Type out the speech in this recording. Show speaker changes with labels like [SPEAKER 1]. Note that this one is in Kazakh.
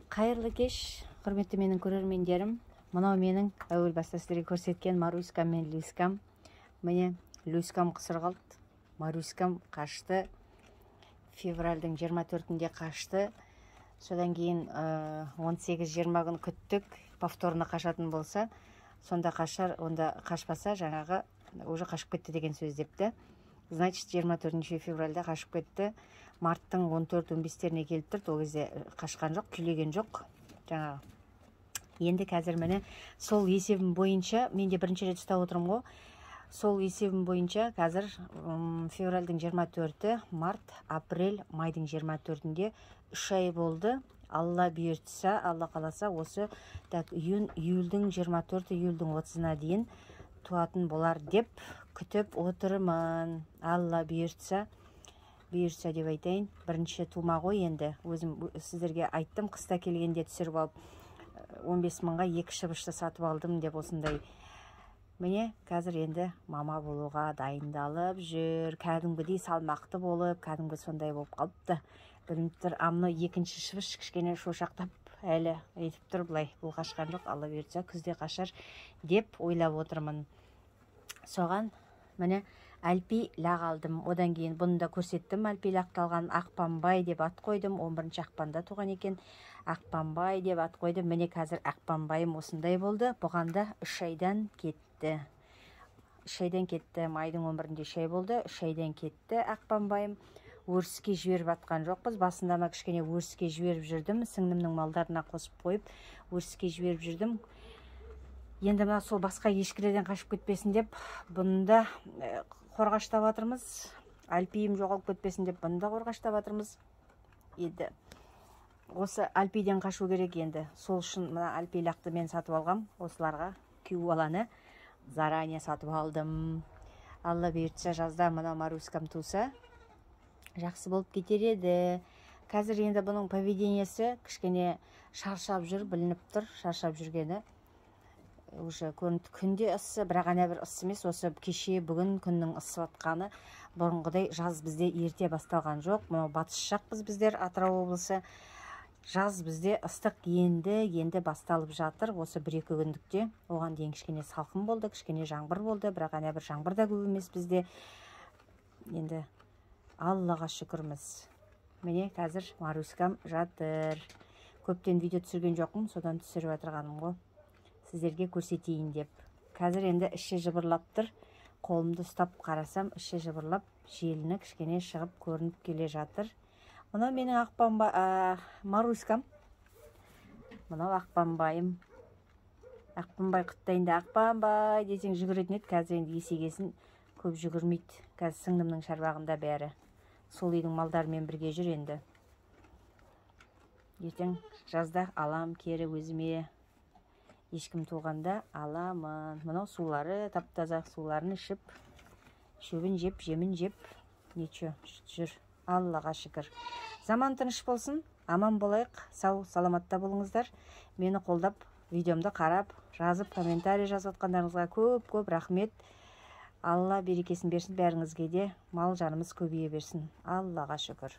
[SPEAKER 1] Қайырлы кеш, құрметті менің көрермендерім. Мынау менің әуел баста сіздерге көрсеткен Маруськам мен Люськам. Міне, Люськам қысыр қалды. Маруськам қашты. Февральдың 24-інде қашты. Содан кейін 18-20 күн күттік. Повторына қашатын болса, сонда қашар, онда қашпаса, жаңағы уже қашып кетті деген сөз депті. Значит, 24 февральда қашып кетті. Марттың 14-15-теріне келіп тұрды. Ол кезде қашқан жоқ, күйлеген жоқ. Жаңағы. Енді қазір міне сол есебім бойынша, мен де бірінші рет ұстап отырмын ғой. Сол есебім бойынша қазір февральдың 24-і, март, апрель, майдың 24-інде 3 ай болды. Алла бұйыртса, Алла қаласа, осы июльдің 24, июльдің 30-на дейін туатын болар деп күтіп отырмын. Алла бұйыртса деп айтайын. Бірінші тума ғой енді. Өзім сіздерге айттым, қыста келгенде түсіріп алып 15 мыңға 2 шыбышты сатып алдым деп осындай. Міне, қазір енді мама болуға дайындалып жүр. Кәдімгідей салмақты болып, кәдімгі сондай болып қалыпты. Білмей тұр, амны екінші шыбыш кішкене шошақтап әлі етіп тұр бұлай. Бұл қашқан жоқ, Алла бұйыртса күзде қашар деп ойлап отырмын. Соған міне әлпи лақ алдым. Одан кейін бұны да көрсеттім. Әлпи лақталған Ақпанбай деп ат қойдым. 11 ақпанда туған екен. Ақпанбай деп ат қойдым. Міне қазір Ақпанбайым осындай болды. Бұған да 3 айдан кетті. 3 айдан кетті. Майдың 11-інде 3 ай болды. 3 айдан кетті Ақпанбайым. Өріске жіберіп атқан жоқпыз. Басында ма кішкене өріске жіберіп жүрдім. Сіңлімнің малдарына қосып қойып, өріске жіберіп жүрдім. Енді мына сол басқа ешкілерден қашып кетпесін деп, бұны да қорғаштап жатырмыз. Әлпиім жоғалып кетпесін деп, бұны да қорғаштап жатырмыз. Енді осы әлпиден қашу керек енді. Сол үшін мына әлпи лақты мен сатып алғам. Осыларға күйеу баланы заранее сатып алдым. Алла бұйыртса жазда мына Маруськам туса жақсы болып кетер еді. Қазір енді бұның поведениесі кішкене шаршап жүр, білініп тұр, шаршап жүргені. Уже көрінді, күнде ыссы, бірақ әне бір ыссы емес, осы кеше бүгін күннің ысып атқаны. Бұрынғыдай жаз бізде ерте басталған жоқ. Батыс жақпыз біздер, Атырау облысы. Жаз бізде ыстық енді басталып жатыр. Осы 1-2 күндікте. Оған дейін кішкене салқын болды, кішкене жаңбыр болды, бірақ әне бір жаңбыр да көп емес бізде. Енді Аллаға шүкірміз. Міне қазір Маруськам жатыр. Көптен видео түсірген жоқпын, содан түсіріп отырғаным ғой. Сіздерге көрсетейін деп. Қазір енді іші жыбырлап тұр. Қолымды ұстап қарасам, іші жыбырлап, желіні кішкене шығып көрініп келе жатыр. Мынау менің Маруськам. Мынау Ақпанбайым. Ақпанбай құттайында Ақпанбай десең жүгіретін еді. Қазір енді есегесін көп жүгірмейді. Қазір сіңлімнің шарбағында бәрі. Сол үйдің малдарымен бірге жүр енді. Ертең жазда алам кері өзіме. Ешкім туғанда аламын. Мынау сулары, таптаза суларын ішіп, шөбін жеп, жемін жеп, нече жүр. Аллаға шүкір. Заман тыныш болсын, аман болайық, сау, саламатта болыңыздар. Мені қолдап, видеомды қарап, жазып, комментарий жазып отқандарыңызға көп рахмет. Алла берекесін берсін бәріңізге де, мал жанымыз көбейе берсін. Аллаға шүкір.